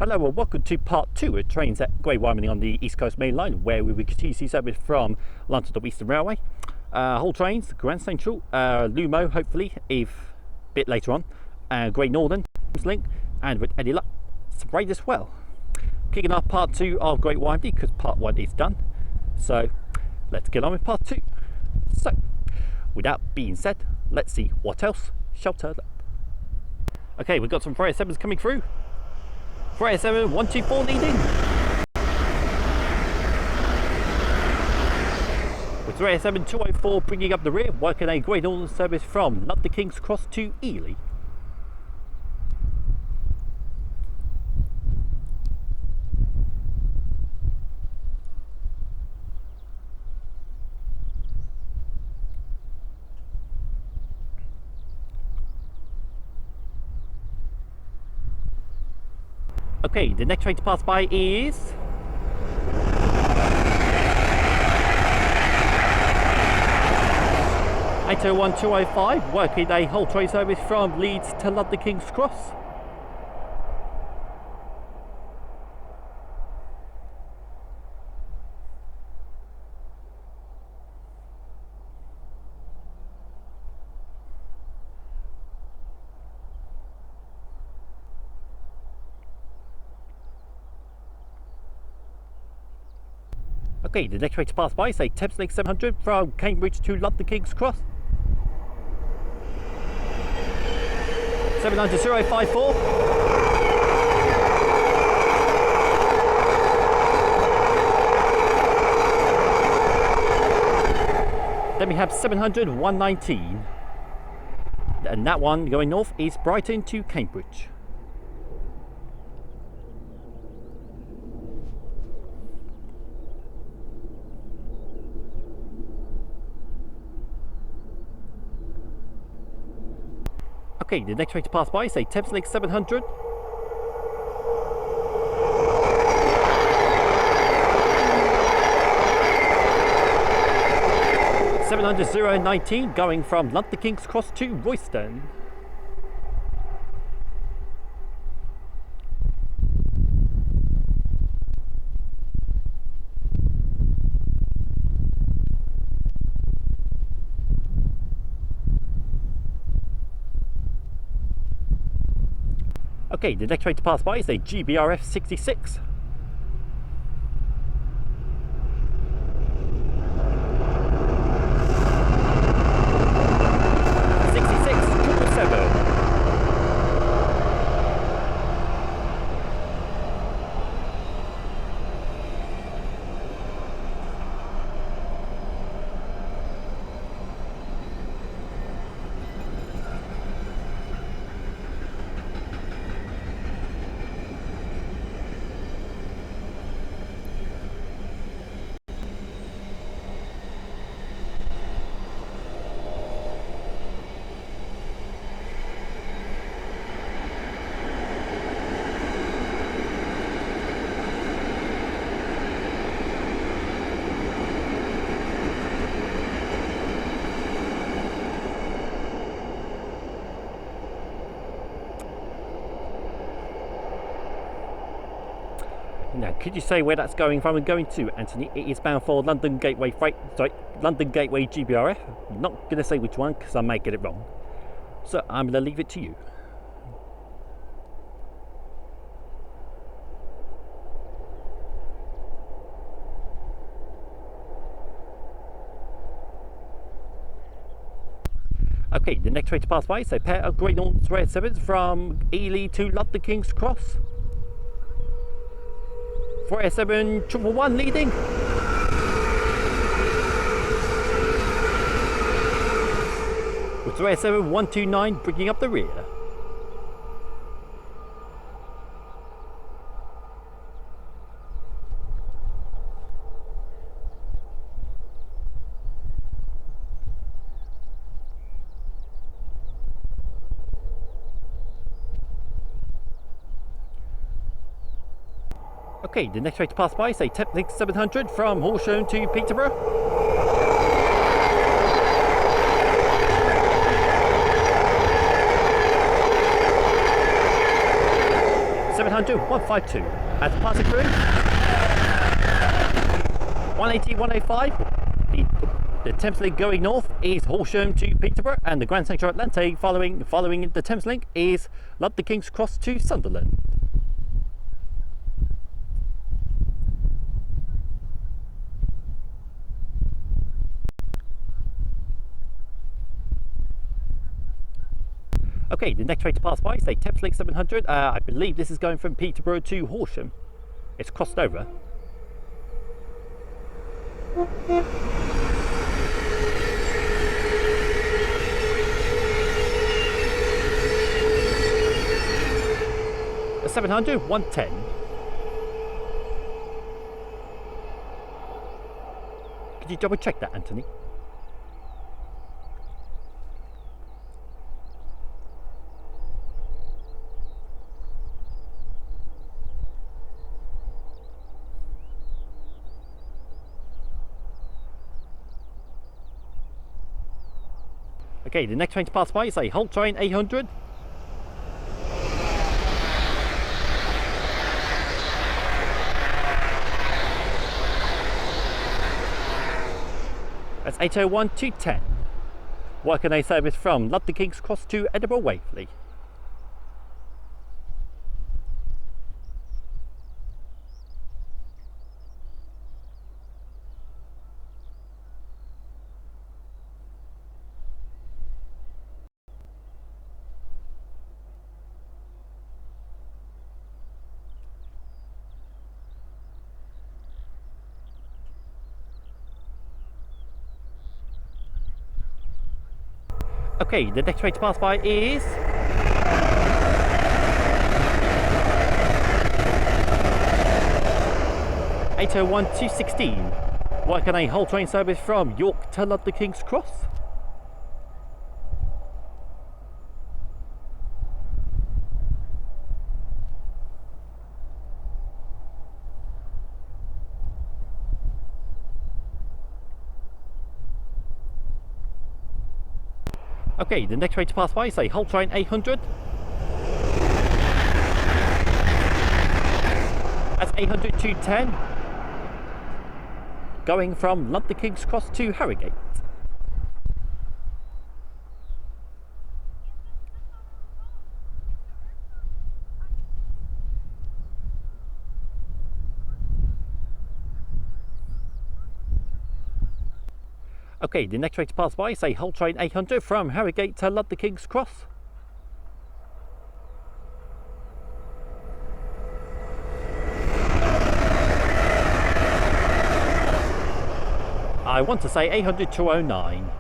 Hello and welcome to part 2 of trains at Great Wymondley on the East Coast Main Line, where we will continue service from London to Eastern Railway. Hull trains, Grand Central, Lumo hopefully, if a bit later on, Great Northern, Link, and with any luck, Sprague as well. Kicking off part 2 of Great Wymondley because part 1 is done. So let's get on with part 2. So, without being said, let's see what else shall turn up. Okay, we've got some 307s coming through. 307 124 leading. With 307 204 bringing up the rear, working a Great Northern service from London King's Cross to Ely. Okay, the next train to pass by is 801 205, working a Hull train service from Leeds to London King's Cross. Okay, the next train to pass by is a Thameslink 700 from Cambridge to London King's Cross. 700 054. Then we have 700 119. And that one going north is Brighton to Cambridge. Okay, the next train to pass by is a Thameslink 700. (700) going from London King's Cross to Royston. Okay, the next train to pass by is a GBRF 66. Now, could you say where that's going from and going to, Anthony? It is bound for London Gateway Freight, London Gateway GBRF. I'm not going to say which one because I may get it wrong. So I'm going to leave it to you. Okay, the next train to pass by is a pair of Great Northern 307s from Ely to London King's Cross. 407 111 leading. With 307 129 bringing up the rear. Okay, the next train to pass by is a Thameslink 700 from Horsham to Peterborough. 700 700, 152. As passing through. 180, 105. The Thames Link going north is Horsham to Peterborough, and the Grand Central Atlantic following the Thames Link is London King's Cross to Sunderland. Okay, the next train to pass by is a Thames Link 700. I believe this is going from Peterborough to Horsham. It's crossed over. A 700, 110. Could you double check that, Anthony? Okay, the next train to pass by is a Hull train 800. That's 801 210. Working a service from London King's Cross to Edinburgh Waverley. Okay, the next train to pass by is 801 216. Working a Hull train service from York to London King's Cross. Okay, the next train to pass by is a Hull train 800. That's 800 210. Going from London King's Cross to Harrogate. Okay, the next train to pass by is a Hull train 800 from Harrogate to London King's Cross. I want to say 800 209.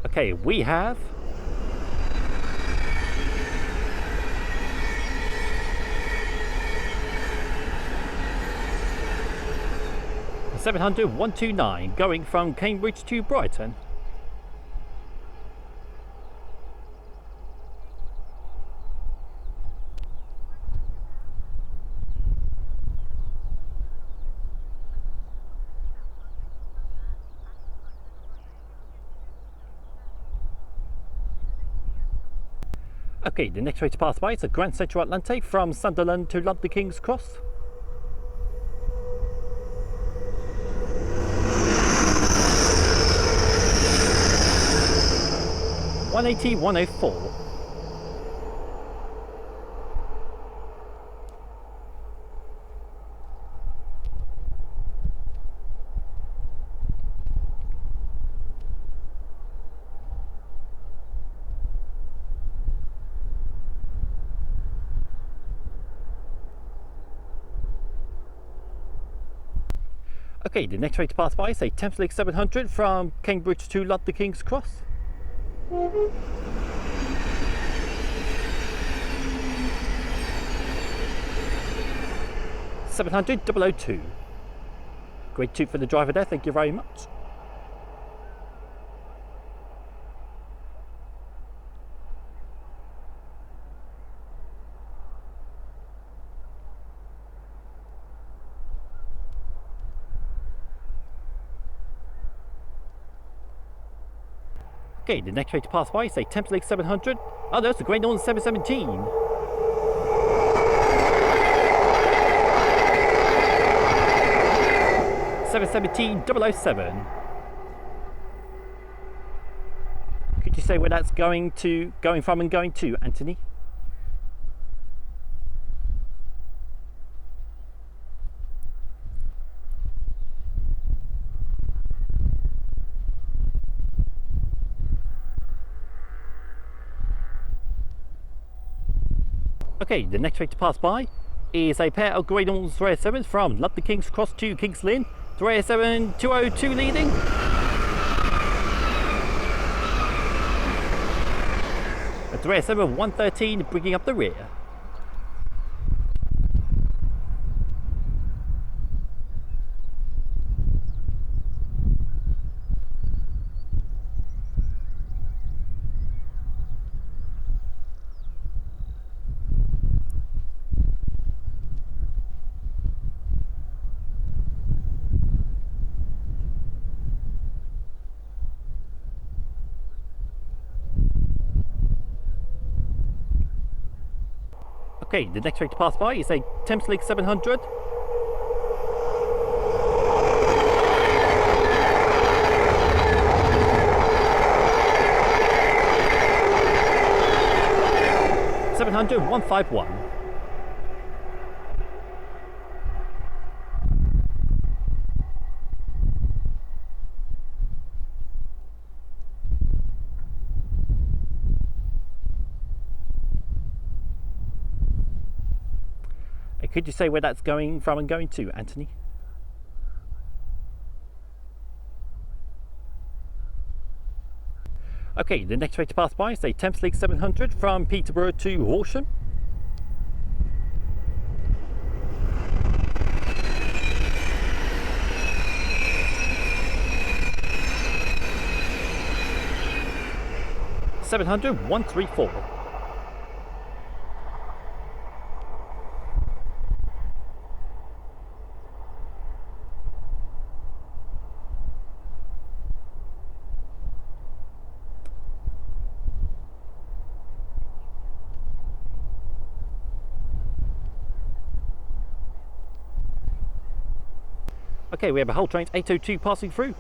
Okay, we have 700 129 going from Cambridge to Brighton. Okay, the next train to pass by is a Grand Central Atlantic from Sunderland to London King's Cross. (180 104). Okay, the next train to pass by is a Thames Link 700 from Cambridge to London King's Cross. (700 002). Grade 2 for the driver there, thank you very much. Okay, the next train to pass by is a Thames Lake 700. Oh, there's the Great Northern 717. .007. Could you say where that's going from and going to, Anthony? Okay, the next train to pass by is a pair of Great Northern 307s from London King's Cross to King's Lynn. 307 202 leading. A 307 113 bringing up the rear. Okay, the next train to pass by is a Thames Lake 700. .700 151. Could you say where that's going from and going to, Anthony? Okay, the next train to pass by is a Thames Lake 700 from Peterborough to Horsham. .700 134. Okay, we have a Hull Trains 802 passing through.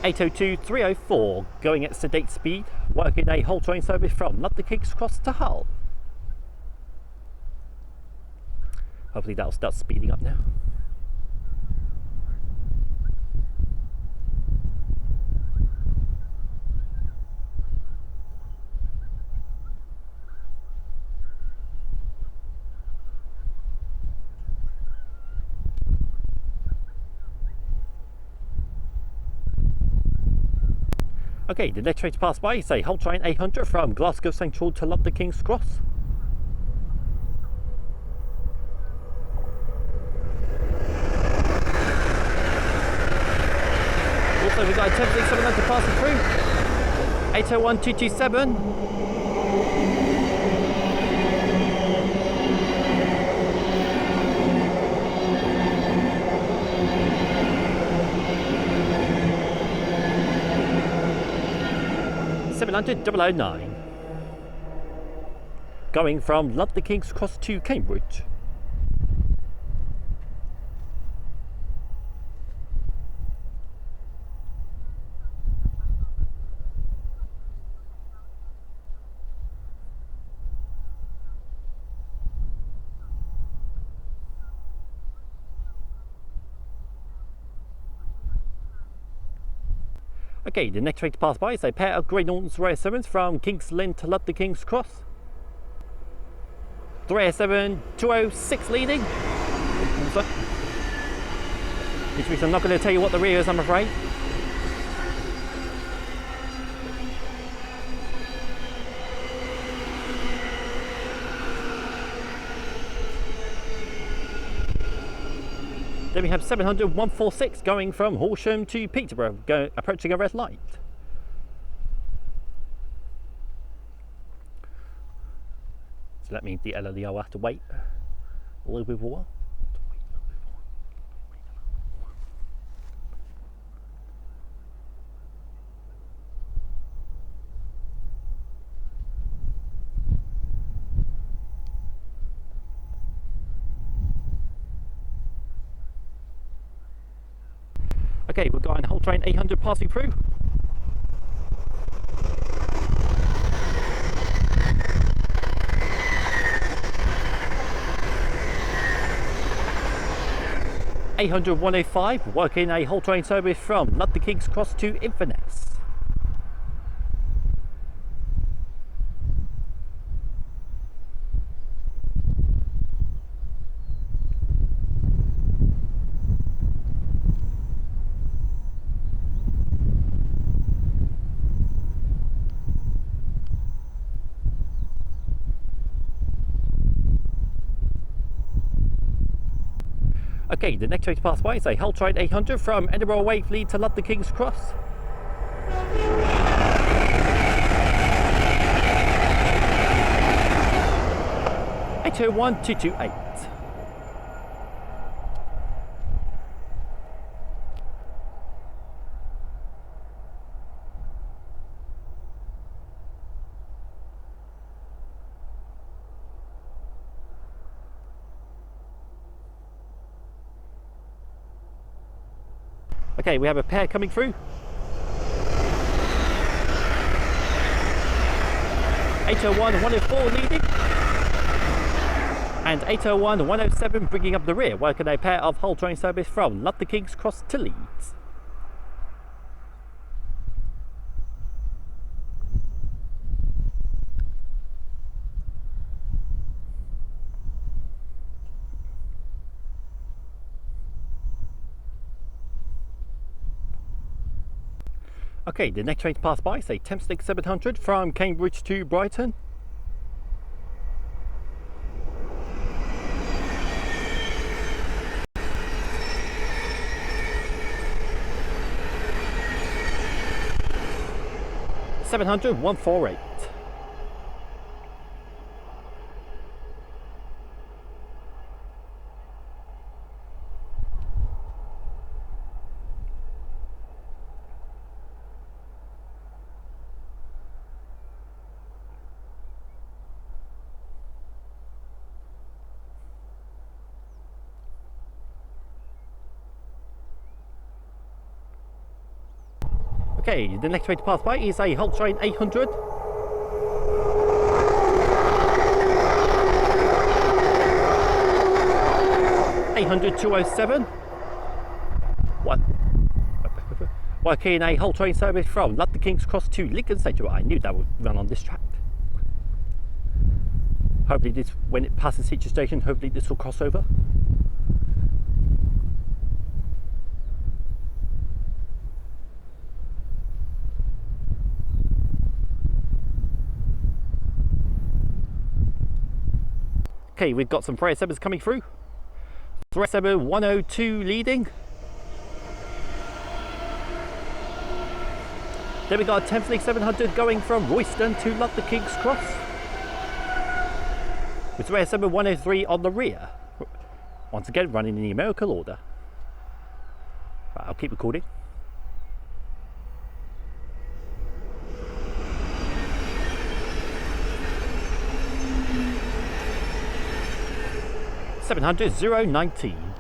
.802 304 going at sedate speed, working a Hull train service from London King's Cross to Hull. Hopefully that'll start speeding up now. Okay, the next train to pass by is a Hull Train 800 from Glasgow Central to London King's Cross. Also, we've got a Thames Lake 700 passing through. 801 227. .009 going from London King's Cross to Cambridge. Okay, the next train to pass by is a pair of Great Northern 307s from King's Lynn to London King's Cross. 307 206 leading. Which means I'm not going to tell you what the rear is, I'm afraid. Then we have 700 146 going from Horsham to Peterborough, approaching a red light. So that means the LLE will have to wait a little bit of a while. Okay, we've got a whole train 800 passing through. (800 105) working a whole train service from London King's Cross to Inverness. Okay, the next train to pass by is a Hull Train 800 from Edinburgh Waverley to London King's Cross. (801 228). Okay, we have a pair coming through. 801 104 leading. And 801 107 bringing up the rear, working a pair of Hull train service from London King's Cross to Leeds. Okay, the next train to pass by is a Thameslink 700 from Cambridge to Brighton. (700 148). Okay, the next train to pass by is a Hull Train 800. (800 207). Working a Hull train service from London King's Cross to Lincoln Central. I knew that would run on this track. Hopefully this, when it passes Hitcher Station, hopefully this will cross over. Okay, we've got some 307s coming through. 307 102 leading. Then we got a Thameslink 700 going from Royston to London King's Cross, with 307 103 on the rear. Once again, running in numerical order. Right, I'll keep recording. (700 019).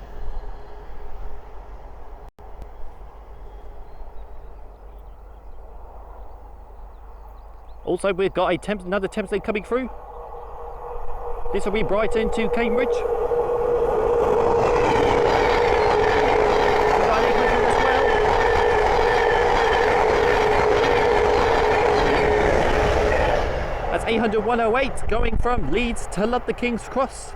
Also, we've got another Thameslink coming through. This will be Brighton to Cambridge. That's 800 108 going from Leeds to London King's Cross.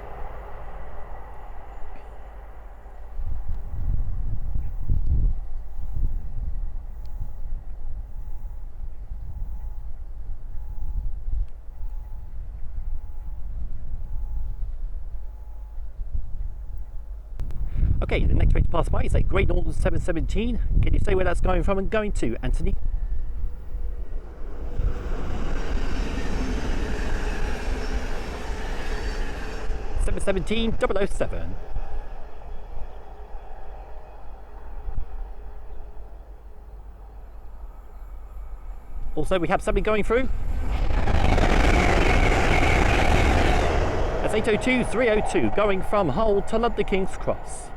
Okay, the next train to pass by is a Great Northern 717. Can you say where that's going from and going to, Anthony? (717 007). Also, we have something going through. That's 802 302 going from Hull to London King's Cross.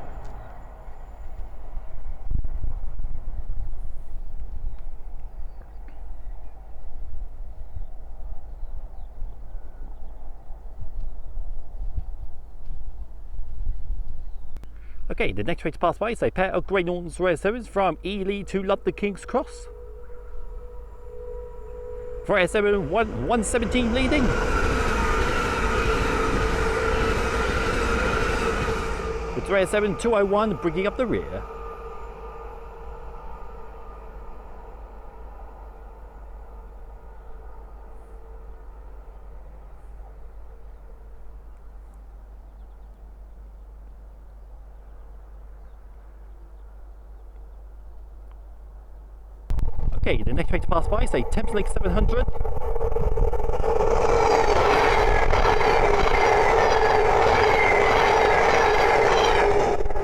Okay, the next train to pass by is a pair of Great Norton's Rare 7s from Ely to London King's Cross. For Rare 7, 117 leading. With Rare 7, 201 bringing up the rear. Okay, the next train to pass by is a Thameslink 700.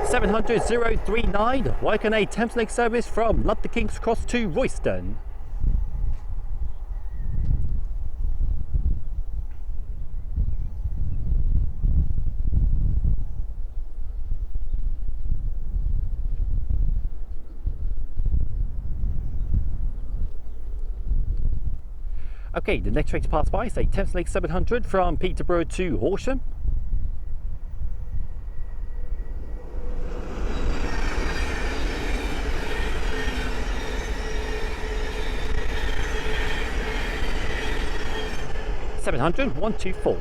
(700,039), working a Thameslink service from London King's Cross to Royston. Okay, the next train to pass by is a Thameslink 700 from Peterborough to Horsham. (700,124).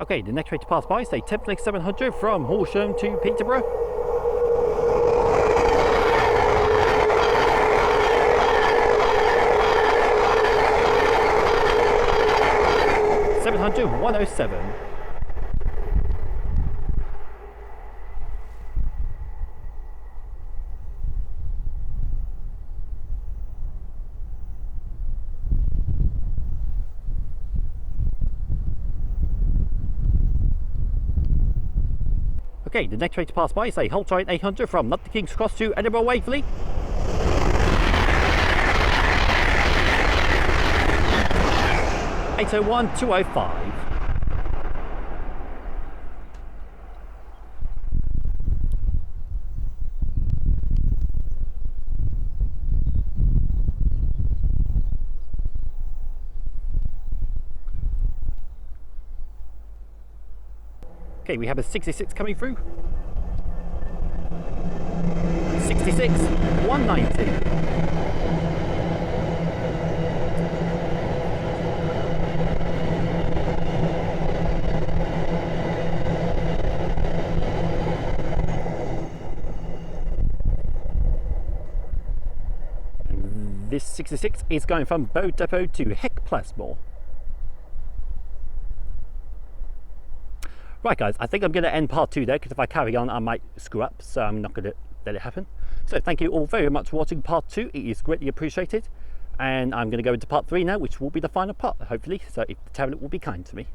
Okay, the next train to pass by is a Thameslink 700 from Horsham to Peterborough. (700,107). Okay, the next train to pass by is a Hull Train 800 from London King's Cross to Edinburgh Waverley. (801,205). Okay, we have a 66 coming through. 66, 190. And this 66 is going from Bow Depot to Heck Plasmore. Right guys, I think I'm going to end part 2 there, because if I carry on I might screw up, so I'm not going to let it happen. So thank you all very much for watching part 2, it is greatly appreciated. And I'm going to go into part 3 now, which will be the final part, hopefully, so if the tablet will be kind to me.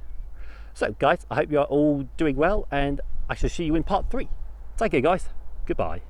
So guys, I hope you are all doing well, and I shall see you in part 3. Take care guys, goodbye.